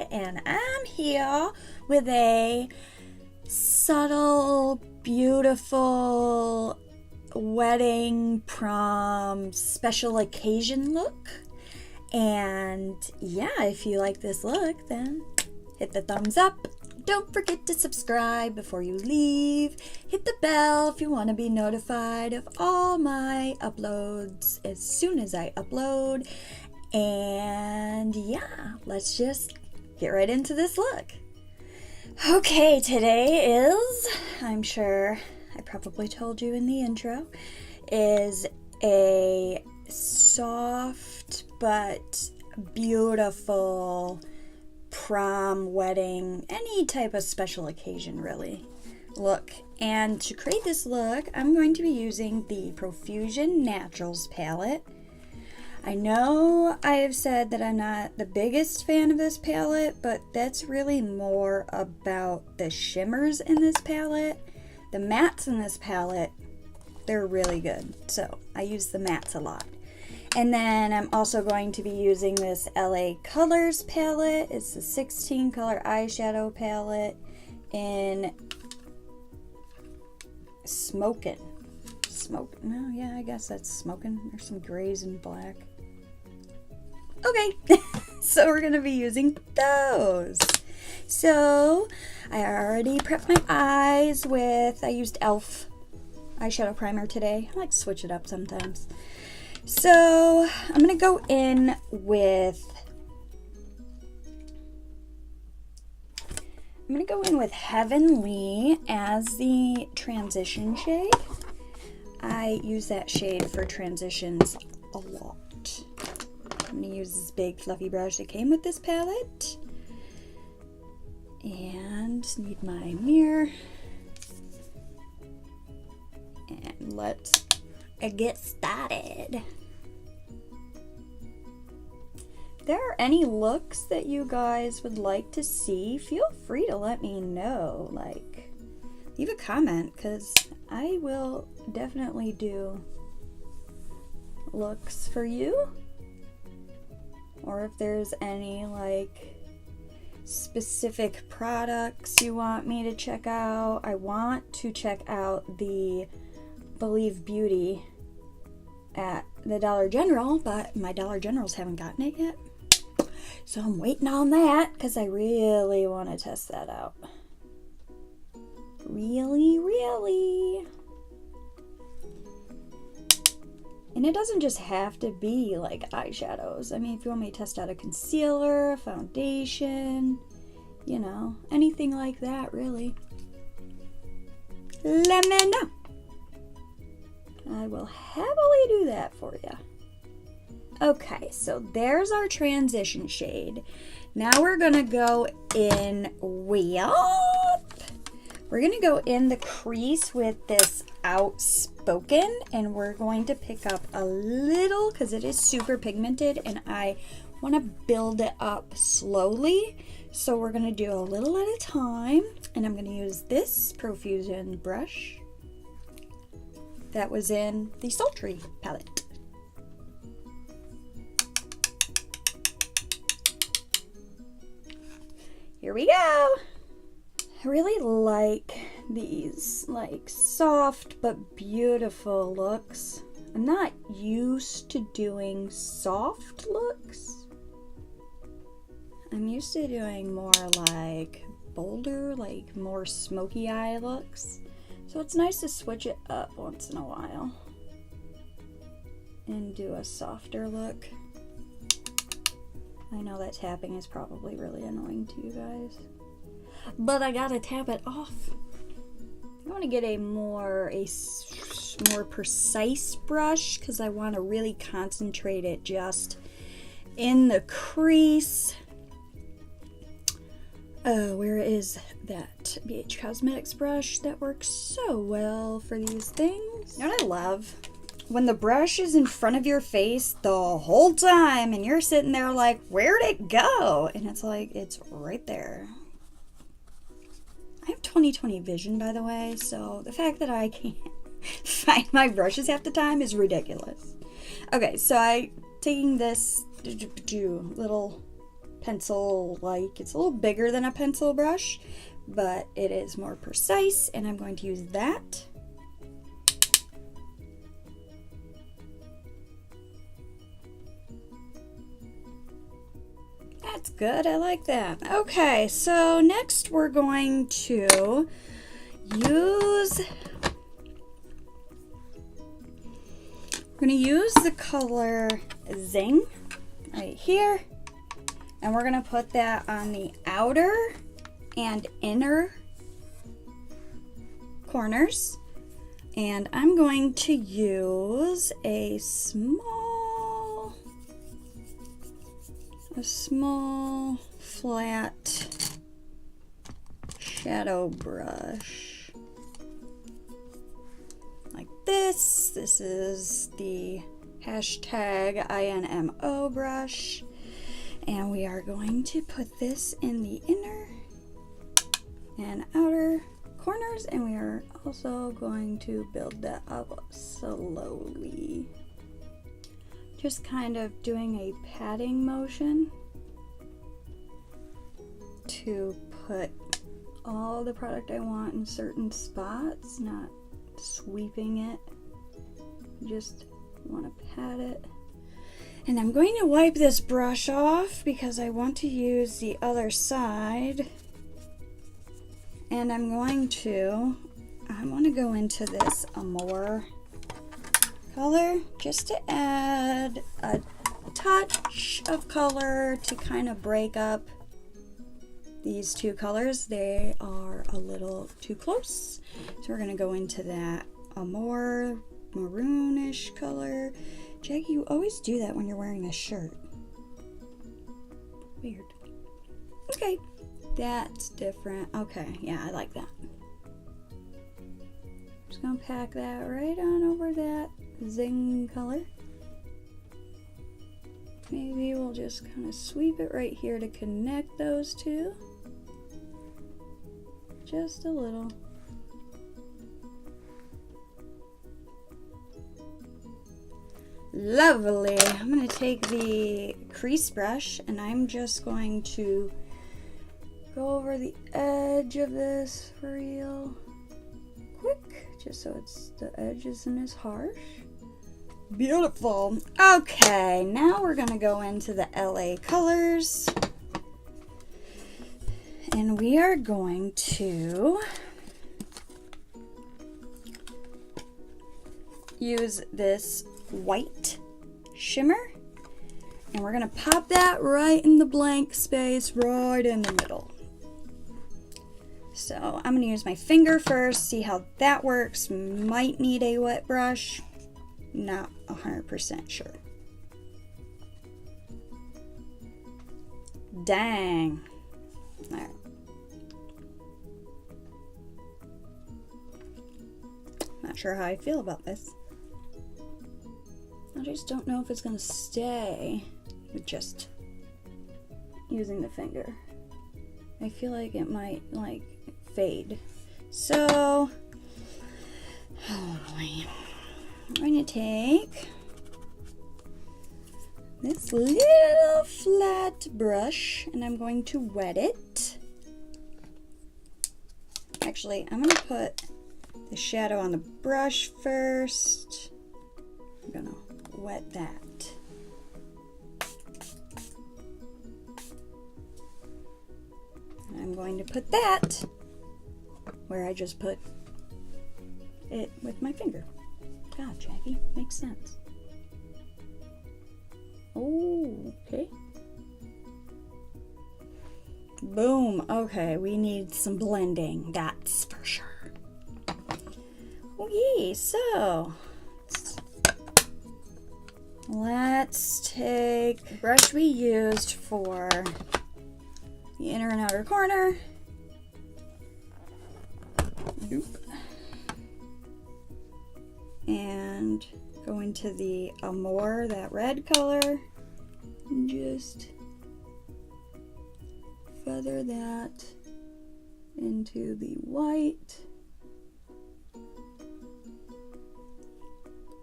palette, and I'm here with a subtle, beautiful wedding, prom, special occasion look. And yeah, if you like this look, then hit the thumbs up. Don't forget to subscribe before you leave. Hit the bell if you want to be notified of all my uploads as soon as I upload. And yeah, let's just get right into this look. Okay, today is, I'm sure I probably told you in the intro, is a soft but beautiful prom, wedding, any type of special occasion really look. And to create this look, I'm going to be using the Profusion Naturals palette. I know I have said that I'm not the biggest fan of this palette, but that's really more about the shimmers in this palette. The mattes in this palette, they're really good, so I use the mattes a lot. And then I'm also going to be using this LA Colors palette. It's a 16 color eyeshadow palette in Smokin'. No, yeah, I guess that's Smokin'. There's some grays and black. Okay, so we're going to be using those. So I already prepped my eyes with, I used E.L.F. eyeshadow primer today. I like to switch it up sometimes. So I'm going to go in with Heavenly as the transition shade. I use that shade for transitions a lot. I'm going to use this big fluffy brush that came with this palette. And need my mirror. And let's get started. If there are any looks that you guys would like to see, feel free to let me know. Like, leave a comment, because I will definitely do looks for you. Or if there's any like specific products you want me to check out. I want to check out the Believe Beauty at the Dollar General, but my Dollar Generals haven't gotten it yet. So I'm waiting on that because I really want to test that out. Really. And it doesn't just have to be like eyeshadows. I mean, if you want me to test out a concealer, a foundation, you know, anything like that, really, let me know. I will happily do that for you. Okay, so there's our transition shade. Now we're gonna go in with, we're gonna go in the crease with this Outspoken, and we're going to pick up a little, because it is super pigmented and I want to build it up slowly. So we're gonna do a little at a time, and I'm gonna use this Profusion brush that was in the Sultry palette. Here we go. I really like these like soft but beautiful looks. I'm not used to doing soft looks. I'm used to doing more like bolder, like more smoky eye looks. So it's nice to switch it up once in a while and do a softer look. I know that tapping is probably really annoying to you guys, but I gotta tap it off. I want to get a more precise brush because I want to really concentrate it just in the crease. Where is that BH Cosmetics brush that works so well for these things? You know what I love? When the brush is in front of your face the whole time and you're sitting there like, where'd it go? And it's like, it's right there. I have 20/20 vision, by the way, so the fact that I can't find my brushes half the time is ridiculous. Okay, so I taking this little pencil-like. It's a little bigger than a pencil brush, but it is more precise, and I'm going to use that. That's good, I like that. Okay, so next we're going to use the color Zing right here, and we're gonna put that on the outer and inner corners, and I'm going to use a small flat shadow brush like this. This is the hashtag INMO brush, and we are going to put this in the inner and outer corners, and we are also going to build that up slowly, just kind of doing a patting motion to put all the product I want in certain spots, not sweeping it. Just want to pat it. And I'm going to wipe this brush off because I want to use the other side. And I want to go into this Amore color just to add a touch of color to kind of break up these two colors. They are a little too close. So we're going to go into that Amore maroonish color. Jackie, you always do that when you're wearing this shirt. Weird. Okay, that's different. Okay, yeah, I like that. Just gonna pack that right on over that Zing color. Maybe we'll just kind of sweep it right here to connect those two. Just a little. Lovely. I'm going to take the crease brush and I'm just going to go over the edge of this real quick, just so the edge isn't as harsh. Beautiful. Okay, now we're going to go into the LA colors. And we are going to use this white shimmer, and we're going to pop that right in the blank space right in the middle. So I'm going to use my finger first, see how that works. Might need a wet brush, not 100% sure. Dang. All right. Not sure how I feel about this. I just don't know if it's going to stay with just using the finger. I feel like it might like fade. So, oh boy. I'm going to take this little flat brush and I'm going to wet it. Actually, I'm going to put the shadow on the brush first. I'm going to wet that. And I'm going to put that where I just put it with my finger. God, Jackie, makes sense. Oh, okay. Boom. Okay, we need some blending, that's for sure. Okay, so let's take the brush we used for the inner and outer corner. Nope. And go into the Amore, that red color, and just feather that into the white.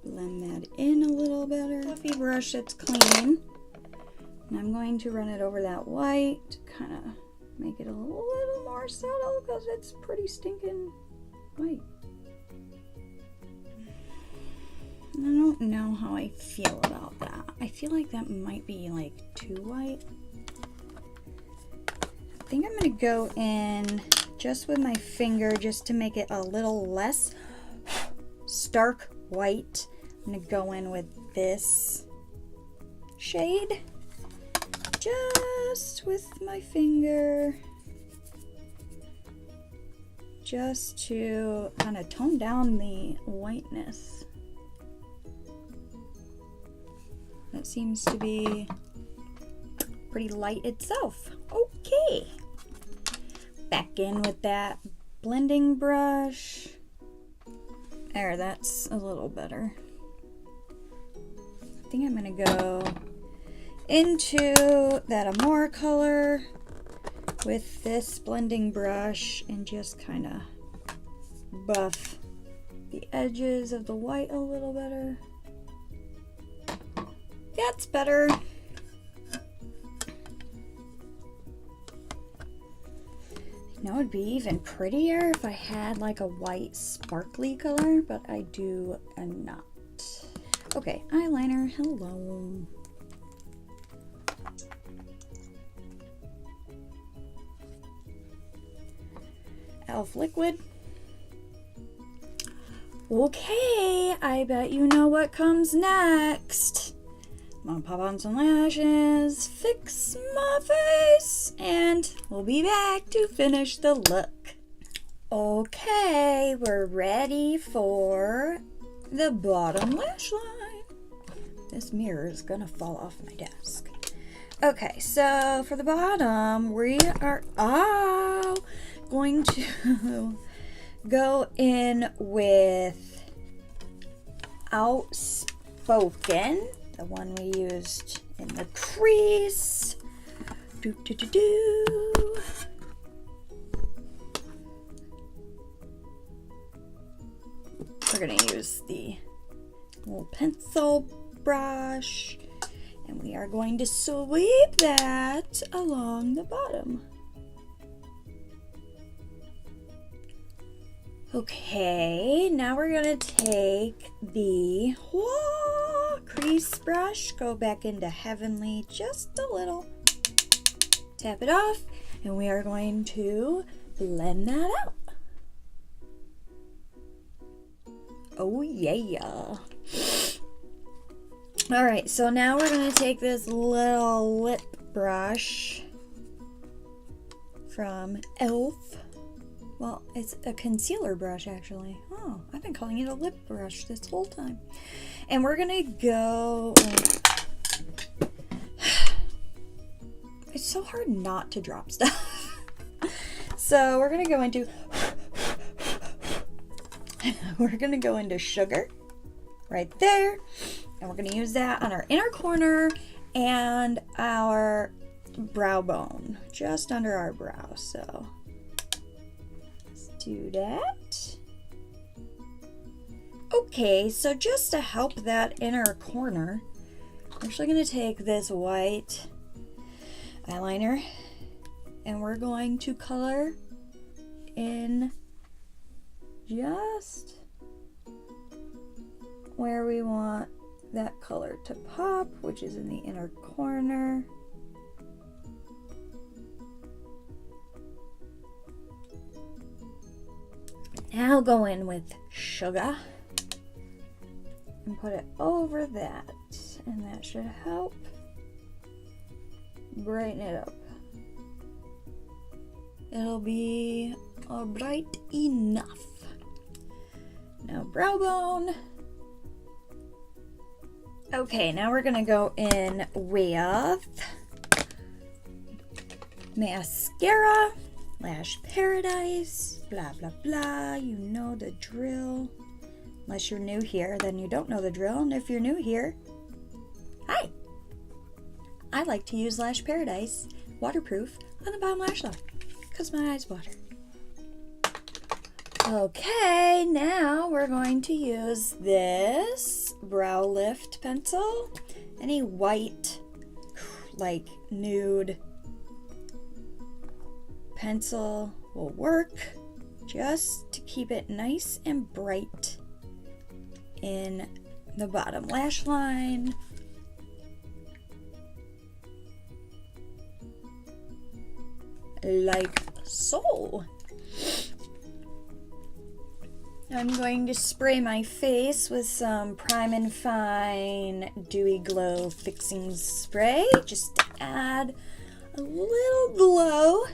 Blend that in a little better. Fluffy brush that's clean. And I'm going to run it over that white to kind of make it a little more subtle because it's pretty stinking white. I don't know how I feel about that. I feel like that might be like too white. I think I'm going to go in just with my finger just to make it a little less stark white. I'm going to go in with this shade just with my finger, just to kind of tone down the whiteness. That seems to be pretty light itself. Okay, back in with that blending brush. There, that's a little better. I think I'm gonna go into that Amore color with this blending brush and just kind of buff the edges of the white a little better. That's better. You know, it'd be even prettier if I had like a white sparkly color, but I do not. Okay, eyeliner, hello. E.L.F. liquid. Okay, I bet you know what comes next. I'm gonna pop on some lashes, fix my face, and we'll be back to finish the look. Okay, we're ready for the bottom lash line. This mirror is gonna fall off my desk. Okay, so for the bottom, we are going to go in with Outspoken, the one we used in the crease. We're gonna use the little pencil brush, and we are going to sweep that along the bottom. Okay, now we're gonna take the crease brush, go back into Heavenly just a little, tap it off, and we are going to blend that out. Oh yeah. All right, so now we're gonna take this little lip brush from E.L.F. Well, it's a concealer brush, actually. Oh, I've been calling it a lip brush this whole time. And we're gonna go... It's so hard not to drop stuff. So we're gonna go into... We're gonna go into Sugar, right there. And we're gonna use that on our inner corner and our brow bone, just under our brow, so... do that. Okay, so just to help that inner corner, I'm actually going to take this white eyeliner and we're going to color in just where we want that color to pop, which is in the inner corner. Now go in with Sugar and put it over that, and that should help brighten it up. It'll be bright enough. Now brow bone. Okay, now we're gonna go in with mascara. Lash Paradise, blah, blah, blah. You know the drill. Unless you're new here, then you don't know the drill. And if you're new here, hi. I like to use Lash Paradise waterproof on the bottom lash line because my eyes water. Okay, now we're going to use this brow lift pencil. Any white like nude pencil will work, just to keep it nice and bright in the bottom lash line. Like so. I'm going to spray my face with some Prime and Fine Dewy Glow Fixing Spray, just to add a little glow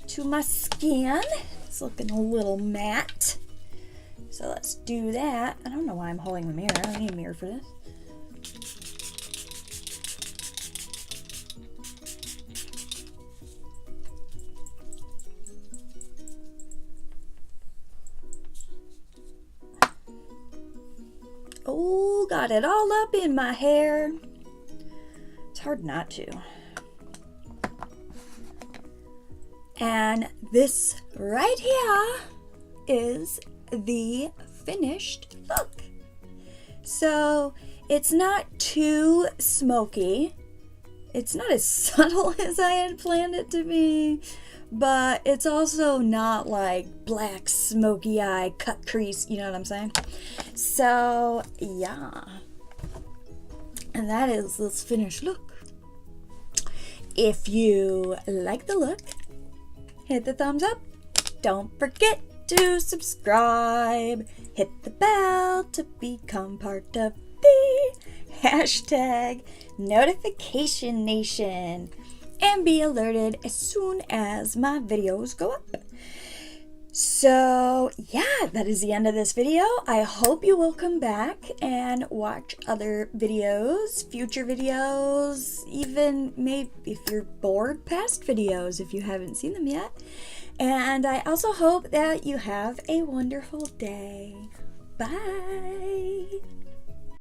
to my skin. It's looking a little matte. So let's do that. I don't know why I'm holding the mirror. I don't need a mirror for this. Oh, got it all up in my hair. It's hard not to. And this right here is the finished look. So it's not too smoky. It's not as subtle as I had planned it to be, but it's also not like black smoky eye cut crease, you know what I'm saying? So yeah, and that is this finished look. If you like the look, hit the thumbs up. Don't forget to subscribe. Hit the bell to become part of the hashtag Notification Nation and be alerted as soon as my videos go up. So yeah, that is the end of this video. I hope you will come back and watch other videos, future videos, even maybe if you're bored, past videos if you haven't seen them yet. And I also hope that you have a wonderful day. Bye.